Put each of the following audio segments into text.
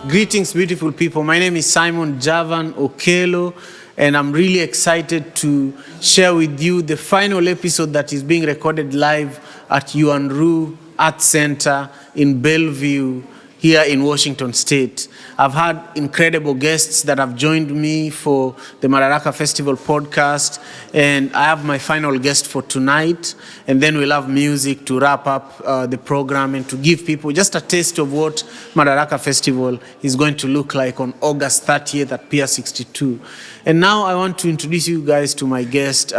Greetings, beautiful people. My name is Simon Javan Okelo, and I'm really excited to share with you the final episode that is being recorded live at Yuanru Art Center in Bellevue, here in Washington State. I've had incredible guests that have joined me for the Madaraka Festival podcast, and I have my final guest for tonight, and then we'll have music to wrap up the program and to give people just a taste of what Madaraka Festival is going to look like on August 30th at Pier 62. And now I want to introduce you guys to my guest.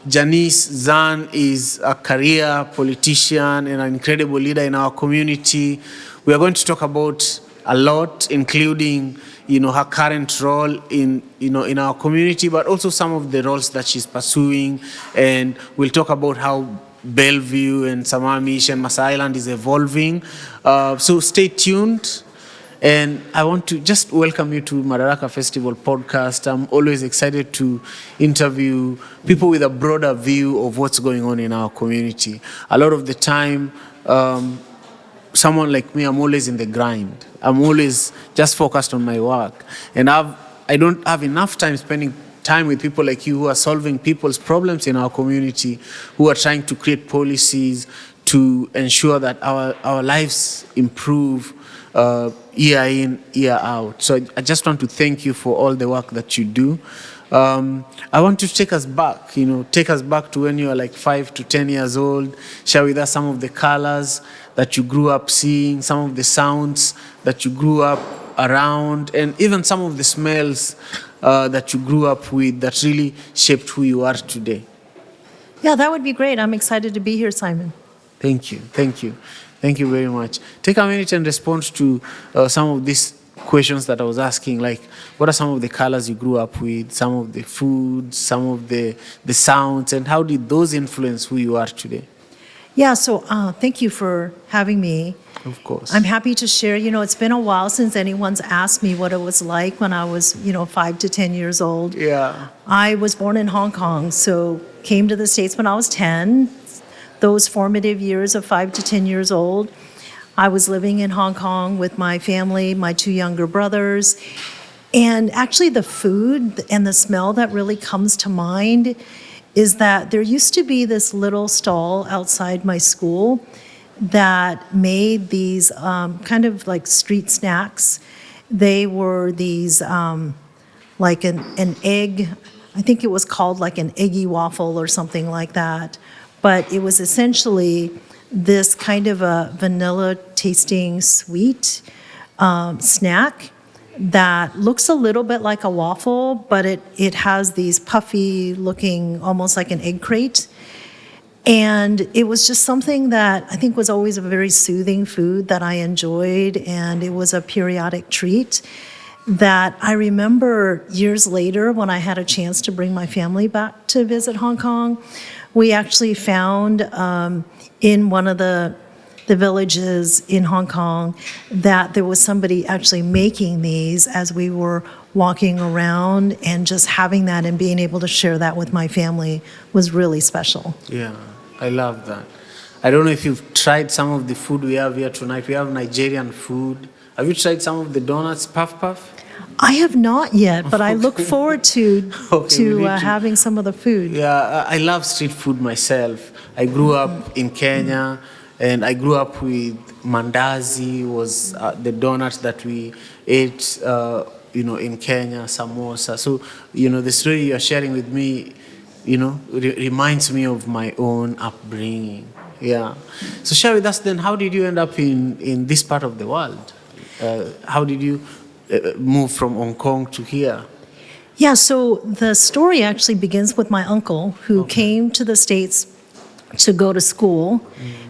Janice Zahn is a career politician and an incredible leader in our community. We are going to talk about a lot, including, her current role in our community, but also some of the roles that she's pursuing. And we'll talk about how Bellevue and Samamish and Masa Island is evolving. So stay tuned. And I want to just welcome you to Madaraka Festival podcast. I'm always excited to interview people with a broader view of what's going on in our community. A lot of the time, someone like me, I'm always in the grind. I'm always just focused on my work. And I don't have enough time spending time with people like you who are solving people's problems in our community, who are trying to create policies to ensure that our lives improve year in, year out. So I just want to thank you for all the work that you do. I want to take us back to when you were like 5 to 10 years old. Share with us some of the colors that you grew up seeing, some of the sounds that you grew up around, and even some of the smells that you grew up with that really shaped who you are today. Yeah, that would be great. I'm excited to be here, Simon. Thank you. Thank you very much. Take a minute and respond to some of these questions that I was asking, like what are some of the colors you grew up with, some of the foods, some of the sounds, and how did those influence who you are today? Yeah, so thank you for having me. Of course. I'm happy to share. It's been a while since anyone's asked me what it was like when I was, 5 to 10 years old. Yeah. I was born in Hong Kong, so came to the States when I was 10. Those formative years of 5 to 10 years old, I was living in Hong Kong with my family, my 2 younger brothers. And actually the food and the smell that really comes to mind is that there used to be this little stall outside my school that made these kind of like street snacks. They were these like an egg, I think it was called like an eggy waffle or something like that. But it was essentially this kind of a vanilla-tasting sweet snack that looks a little bit like a waffle, but it has these puffy-looking, almost like an egg crate. And it was just something that I think was always a very soothing food that I enjoyed, and it was a periodic treat that I remember years later when I had a chance to bring my family back to visit Hong Kong. We actually found in one of the villages in Hong Kong that there was somebody actually making these as we were walking around, and just having that and being able to share that with my family was really special. Yeah, I love that. I don't know if you've tried some of the food we have here tonight. We have Nigerian food. Have you tried some of the donuts, Puff Puff? I have not yet, but I look forward to having some of the food. Yeah, I love street food myself. I grew up in Kenya, and I grew up with mandazi, was the donuts that we ate, in Kenya, samosa. So, the story you're sharing with me, reminds me of my own upbringing. Yeah. So share with us then, how did you end up in this part of the world? How did you move from Hong Kong to here? Yeah, so the story actually begins with my uncle who came to the States to go to school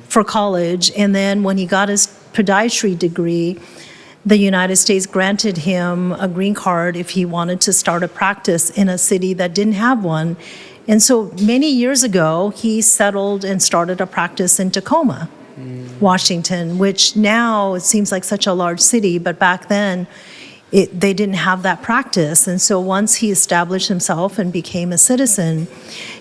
for college. And then when he got his podiatry degree, the United States granted him a green card if he wanted to start a practice in a city that didn't have one. And so many years ago, he settled and started a practice in Tacoma, Washington, which now it seems like such a large city, but back then, they didn't have that practice. And so once he established himself and became a citizen,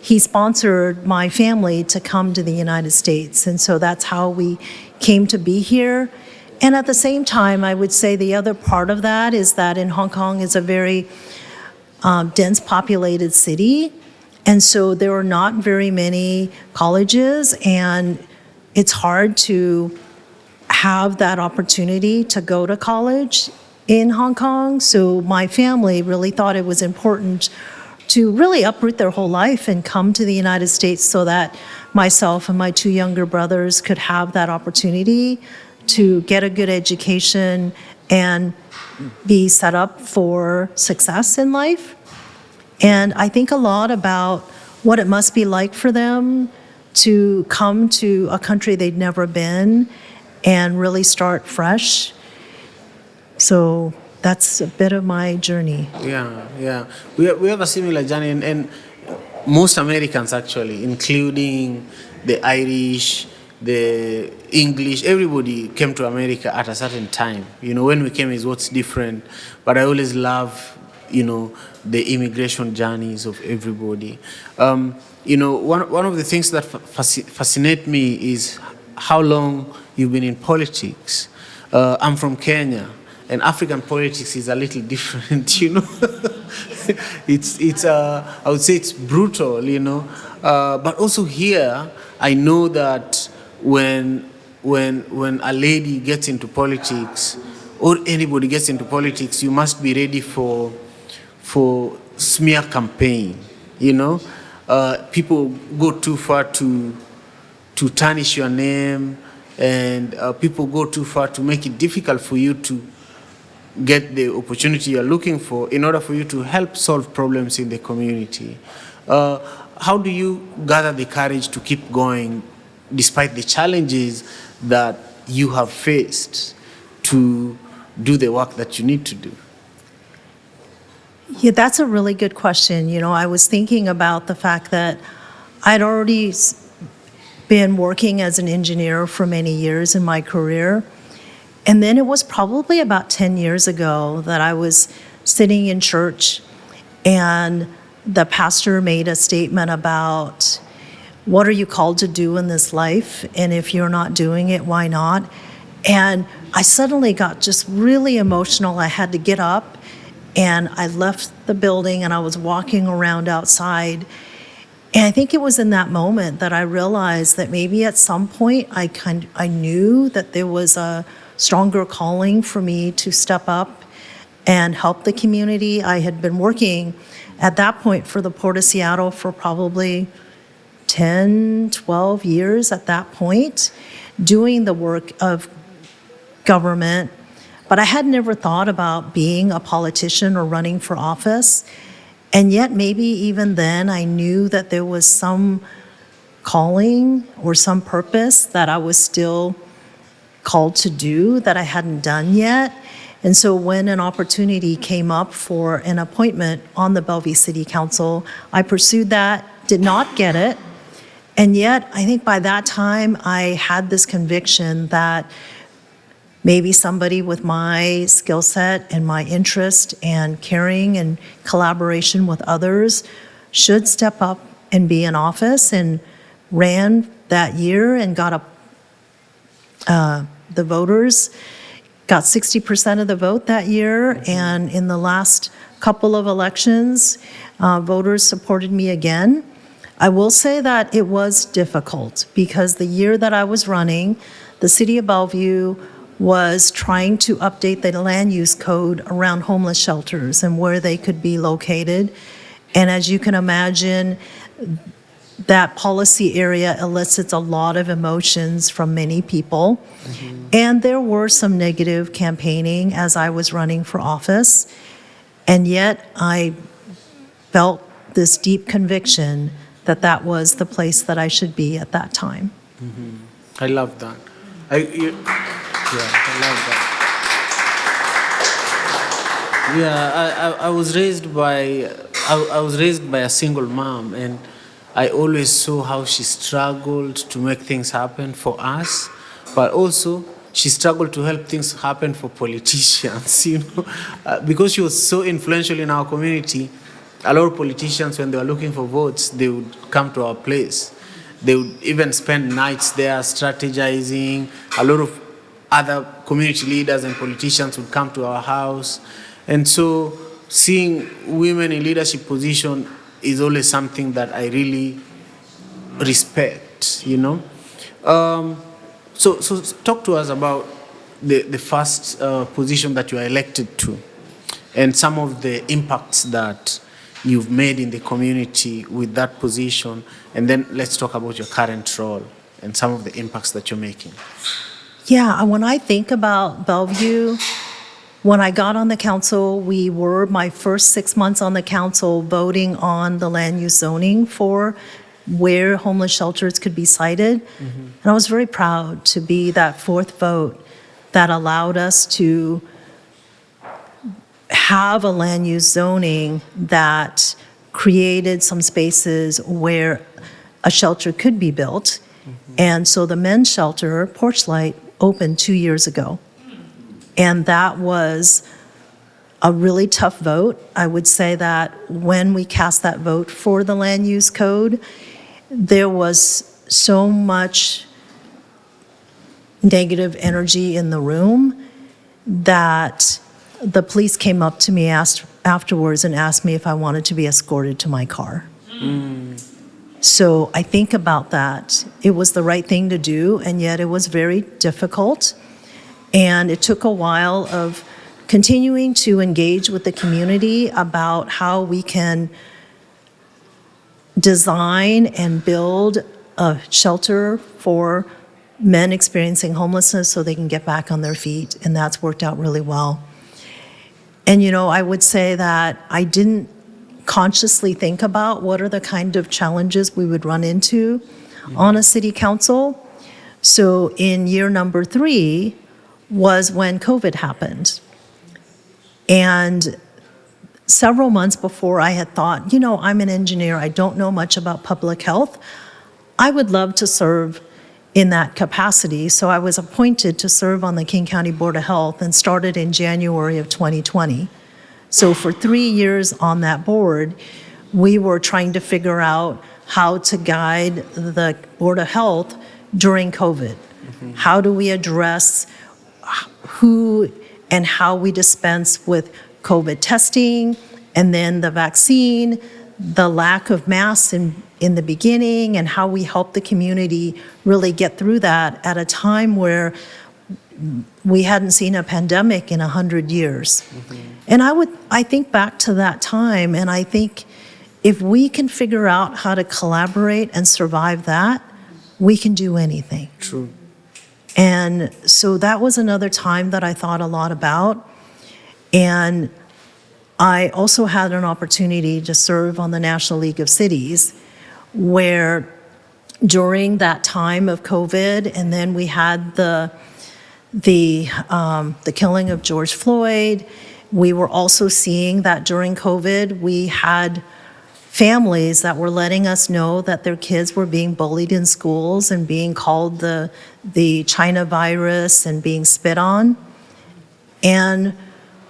he sponsored my family to come to the United States. And so that's how we came to be here. And at the same time, I would say the other part of that is that in Hong Kong is a very dense populated city. And so there are not very many colleges, and it's hard to have that opportunity to go to college in Hong Kong. So my family really thought it was important to really uproot their whole life and come to the United States so that myself and my two younger brothers could have that opportunity to get a good education and be set up for success in life. And I think a lot about what it must be like for them to come to a country they'd never been and really start fresh. So that's a bit of my journey. Yeah. We have a similar journey, and most Americans actually, including the Irish, the English, everybody came to America at a certain time. When we came is what's different. But I always love, the immigration journeys of everybody. One of the things that fascinate me is how long you've been in politics. I'm from Kenya, and African politics is a little different, It's I would say it's brutal, But also here, I know that when a lady gets into politics, or anybody gets into politics, you must be ready for smear campaign, People go too far to tarnish your name, and people go too far to make it difficult for you to get the opportunity you're looking for in order for you to help solve problems in the community. How do you gather the courage to keep going despite the challenges that you have faced to do the work that you need to do? Yeah, that's a really good question. I was thinking about the fact that I'd already been working as an engineer for many years in my career. And then it was probably about 10 years ago that I was sitting in church, and the pastor made a statement about, what are you called to do in this life? And if you're not doing it, why not? And I suddenly got just really emotional. I had to get up, and I left the building, and I was walking around outside. And I think it was in that moment that I realized that maybe at some point I knew that there was a stronger calling for me to step up and help the community. I had been working at that point for the Port of Seattle for probably 10, 12 years at that point, doing the work of government. But I had never thought about being a politician or running for office. And yet maybe even then I knew that there was some calling or some purpose that I was still called to do that I hadn't done yet. And so when an opportunity came up for an appointment on the Bellevue City Council, I pursued that, did not get it. And yet I think by that time I had this conviction that maybe somebody with my skill set and my interest and caring and collaboration with others should step up and be in office, and ran that year and got the voters got 60% of the vote that year. And in the last couple of elections, voters supported me again. I will say that it was difficult because the year that I was running, the city of Bellevue was trying to update the land use code around homeless shelters and where they could be located. And as you can imagine, that policy area elicits a lot of emotions from many people. Mm-hmm. And there were some negative campaigning as I was running for office. And yet I felt this deep conviction that that was the place that I should be at that time. Mm-hmm. I love that. I love that. Yeah, I was raised by a single mom, and I always saw how she struggled to make things happen for us, but also she struggled to help things happen for politicians, because she was so influential in our community. A lot of politicians, when they were looking for votes, they would come to our place. They would even spend nights there strategizing. A lot of other community leaders and politicians would come to our house. And so seeing women in leadership position is always something that I really respect, you know. So talk to us about the first position that you are elected to and some of the impacts that you've made in the community with that position. And then let's talk about your current role and some of the impacts that you're making. Yeah, when I think about Bellevue, when I got on the council, we were, my first 6 months on the council, voting on the land use zoning for where homeless shelters could be sited. And I was very proud to be that fourth vote that allowed us to have a land use zoning that created some spaces where a shelter could be built. And so the men's shelter, Porch Light, opened 2 years ago. And that was a really tough vote. I would say that when we cast that vote for the land use code, there was so much negative energy in the room that the police came up to me afterwards and asked me if I wanted to be escorted to my car. So I think about that. It was the right thing to do, and yet it was very difficult. And it took a while of continuing to engage with the community about how we can design and build a shelter for men experiencing homelessness so they can get back on their feet, and that's worked out really well. And you know, I would say that I didn't consciously think about what are the kind of challenges we would run into on a city council. So in year number 3 was when COVID happened. And several months before, I had thought, you know, I'm an engineer, I don't know much about public health. I would love to serve in that capacity. So I was appointed to serve on the King County Board of Health and started in January of 2020. So for 3 years on that board, we were trying to figure out how to guide the Board of Health during COVID. How do we address who and how we dispense with COVID testing, and then the vaccine, the lack of masks in the beginning, and how we help the community really get through that at a time where we hadn't seen a pandemic in 100 years. And I think back to that time, and I think if we can figure out how to collaborate and survive that, we can do anything. True. And so that was another time that I thought a lot about. And I also had an opportunity to serve on the National League of Cities, where during that time of COVID, and then we had the killing of George Floyd. We were also seeing that during COVID, we had families that were letting us know that their kids were being bullied in schools and being called the China virus and being spit on. And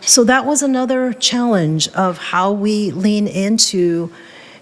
so that was another challenge of how we lean into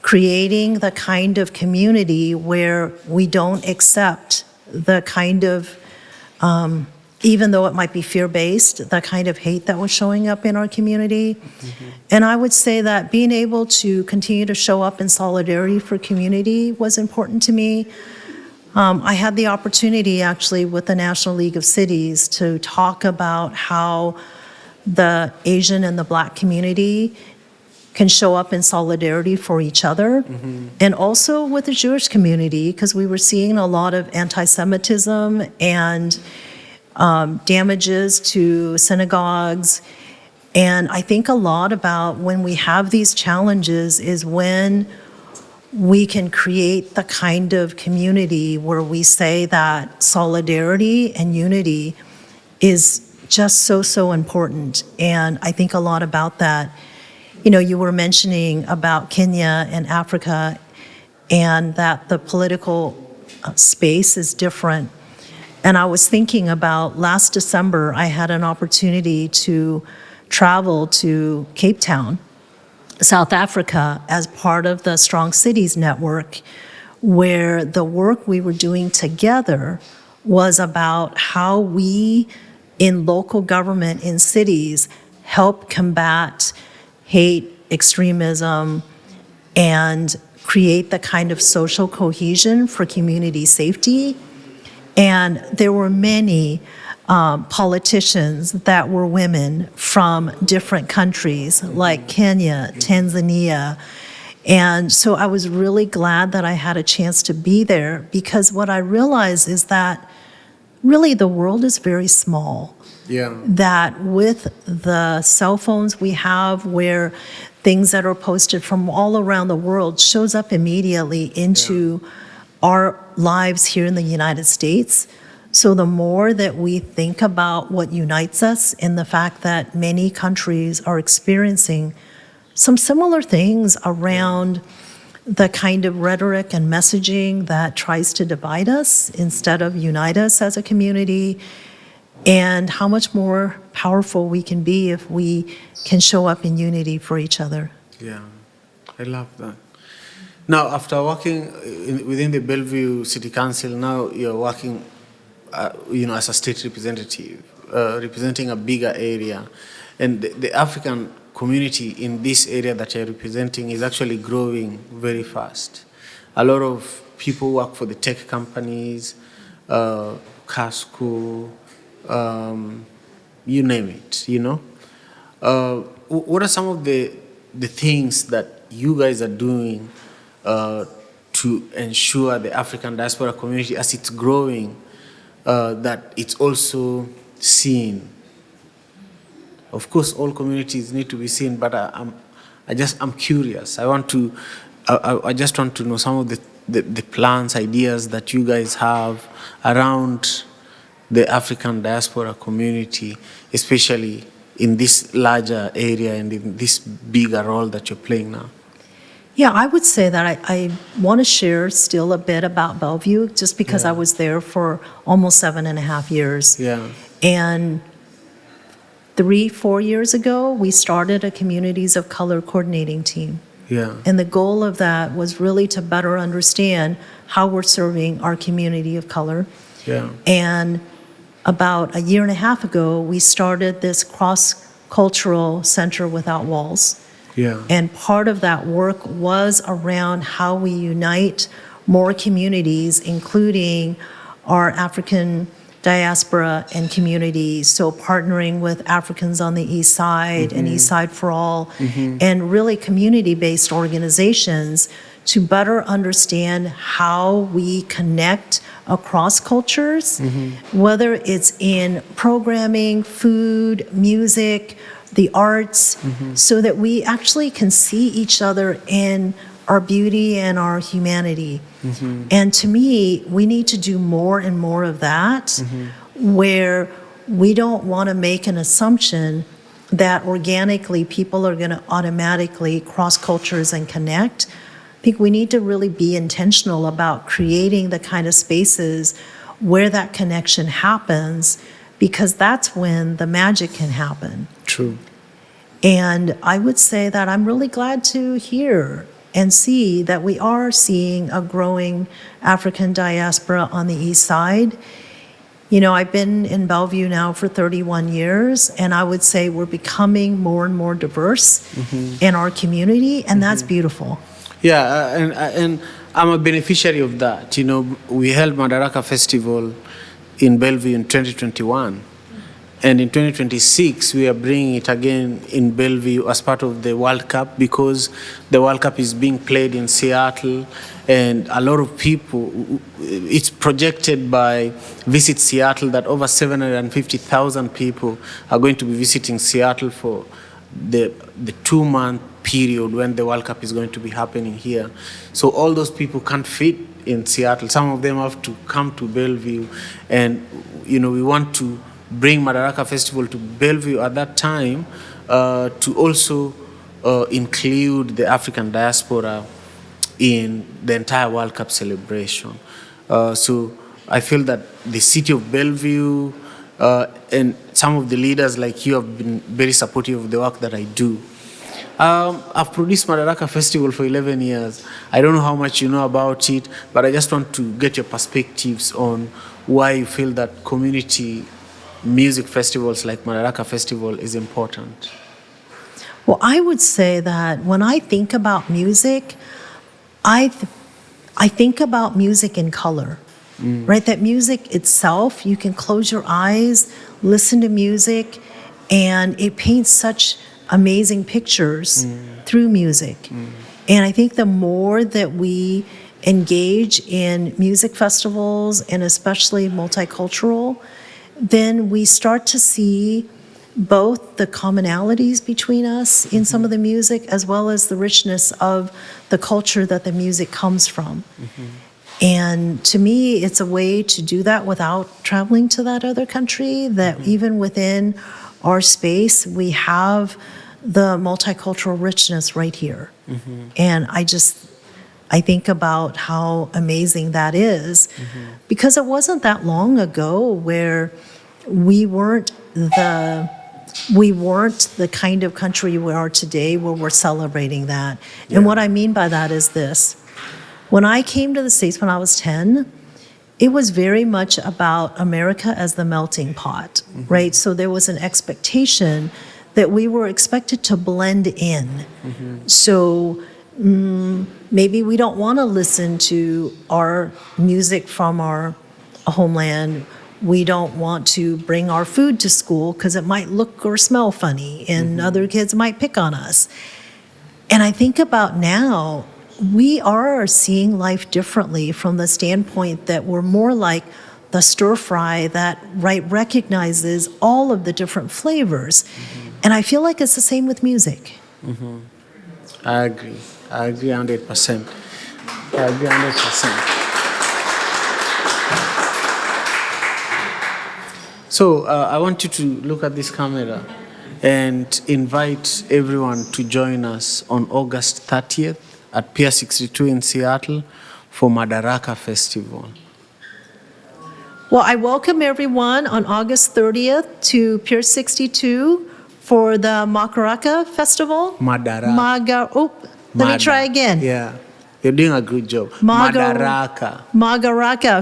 creating the kind of community where we don't accept the kind of, even though it might be fear-based, the kind of hate that was showing up in our community. And I would say that being able to continue to show up in solidarity for community was important to me. I had the opportunity actually with the National League of Cities to talk about how the Asian and the Black community can show up in solidarity for each other, and also with the Jewish community, because we were seeing a lot of anti-Semitism and damages to synagogues. And I think a lot about when we have these challenges is when we can create the kind of community where we say that solidarity and unity is just so important. And I think a lot about that. You know, you were mentioning about Kenya and Africa, and that the political space is different. And I was thinking about last December, I had an opportunity to travel to Cape Town, South Africa, as part of the Strong Cities Network, where the work we were doing together was about how we in local government in cities help combat hate, extremism, and create the kind of social cohesion for community safety. And there were many politicians that were women from different countries like Kenya, Tanzania. And so I was really glad that I had a chance to be there, because what I realized is that really the world is very small. Yeah. That with the cell phones we have, where things that are posted from all around the world shows up immediately into our lives here in the United States. So the more that we think about what unites us and the fact that many countries are experiencing some similar things around the kind of rhetoric and messaging that tries to divide us instead of unite us as a community, and how much more powerful we can be if we can show up in unity for each other. Yeah, I love that. Now, after working within the Bellevue City Council, now you're working, as a state representative, representing a bigger area, and the African community in this area that you're representing is actually growing very fast. A lot of people work for the tech companies, car school, you name it, What are some of the things that you guys are doing to ensure the African diaspora community, as it's growing, that it's also seen? Of course, all communities need to be seen, but I'm curious. I just want to know some of the plans, ideas that you guys have around the African diaspora community, especially in this larger area and in this bigger role that you're playing now. Yeah, I would say that I want to share still a bit about Bellevue, just because I was there for almost 7.5 years. Yeah. And 3-4 years ago, we started a Communities of Color coordinating team. Yeah. And the goal of that was really to better understand how we're serving our community of color. Yeah. And about 1.5 years ago, we started this cross-cultural Center Without Walls. Yeah. And part of that work was around how we unite more communities, including our African diaspora and communities. So partnering with Africans on the East Side and East Side for All, and really community-based organizations to better understand how we connect across cultures, whether it's in programming, food, music, the arts, so that we actually can see each other in our beauty and our humanity. And to me, we need to do more and more of that, where we don't want to make an assumption that organically people are going to automatically cross cultures and connect. I think we need to really be intentional about creating the kind of spaces where that connection happens, because that's when the magic can happen. True. And I would say that I'm really glad to hear and see that we are seeing a growing African diaspora on the East Side. I've been in Bellevue now for 31 years, and I would say we're becoming more and more diverse in our community, and that's beautiful. Yeah, and I'm a beneficiary of that. We held Madaraka Festival in Bellevue in 2021. And in 2026, we are bringing it again in Bellevue as part of the World Cup, because the World Cup is being played in Seattle, and a lot of people, it's projected by Visit Seattle that over 750,000 people are going to be visiting Seattle for the 2-month period when the World Cup is going to be happening here. So all those people can't fit in Seattle. Some of them have to come to Bellevue, and we want to bring Madaraka Festival to Bellevue at that time to also include the African diaspora in the entire World Cup celebration. So I feel that the city of Bellevue and some of the leaders like you have been very supportive of the work that I do. I've produced Madaraka Festival for 11 years. I don't know how much you know about it, but I just want to get your perspectives on why you feel that community music festivals like Madaraka Festival is important. Well, I would say that when I think about music, I think about music in color, right? That music itself, you can close your eyes, listen to music, and it paints such amazing pictures through music. And I think the more that we engage in music festivals, and especially multicultural, then we start to see both the commonalities between us in some of the music, as well as the richness of the culture that the music comes from. And to me, it's a way to do that without traveling to that other country, that even within our space, we have the multicultural richness right here. And I think about how amazing that is, because it wasn't that long ago where we weren't the kind of country we are today where we're celebrating that. And what I mean by that is this. When I came to the States when I was 10, it was very much about America as the melting pot, right? So there was an expectation that we were expected to blend in. So maybe we don't want to listen to our music from our homeland. We don't want to bring our food to school because it might look or smell funny, and other kids might pick on us. And I think about now, we are seeing life differently from the standpoint that we're more like the stir fry that recognizes all of the different flavors. And I feel like it's the same with music. I agree 100%. I agree 100%. So I want you to look at this camera and invite everyone to join us on August 30th at Pier 62 in Seattle for Madaraka Festival. Well, I welcome everyone on August 30th to Pier 62 for the Madaraka Festival. Madaraka. Let me try again. Yeah, you're doing a good job. Madaraka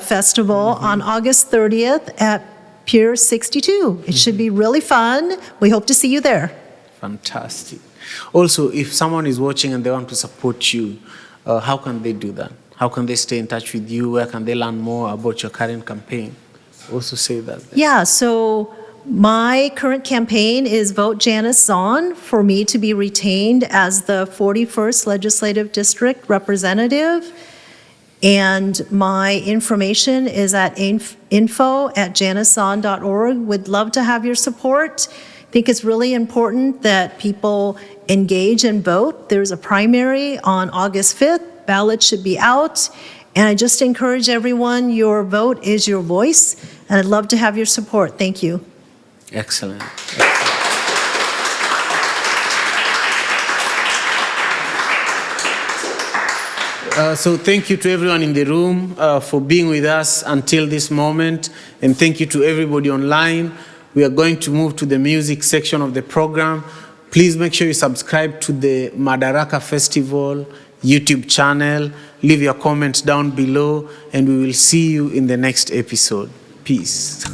Festival on August 30th at Pier 62. It should be really fun. We hope to see you there. Fantastic. Also, if someone is watching and they want to support you, how can they do that? How can they stay in touch with you? Where can they learn more about your current campaign? Also say that. Yeah, so my current campaign is Vote Janice Zahn for me to be retained as the 41st Legislative District Representative. And my information is at info@janicezahn.org. Would love to have your support. I think it's really important that people engage and vote. There's a primary on August 5th. Ballots should be out. And I just encourage everyone, your vote is your voice. And I'd love to have your support. Thank you. Excellent. So thank you to everyone in the room for being with us until this moment. And thank you to everybody online. We are going to move to the music section of the program. Please make sure you subscribe to the Madaraka Festival YouTube channel. Leave your comments down below, and we will see you in the next episode. Peace.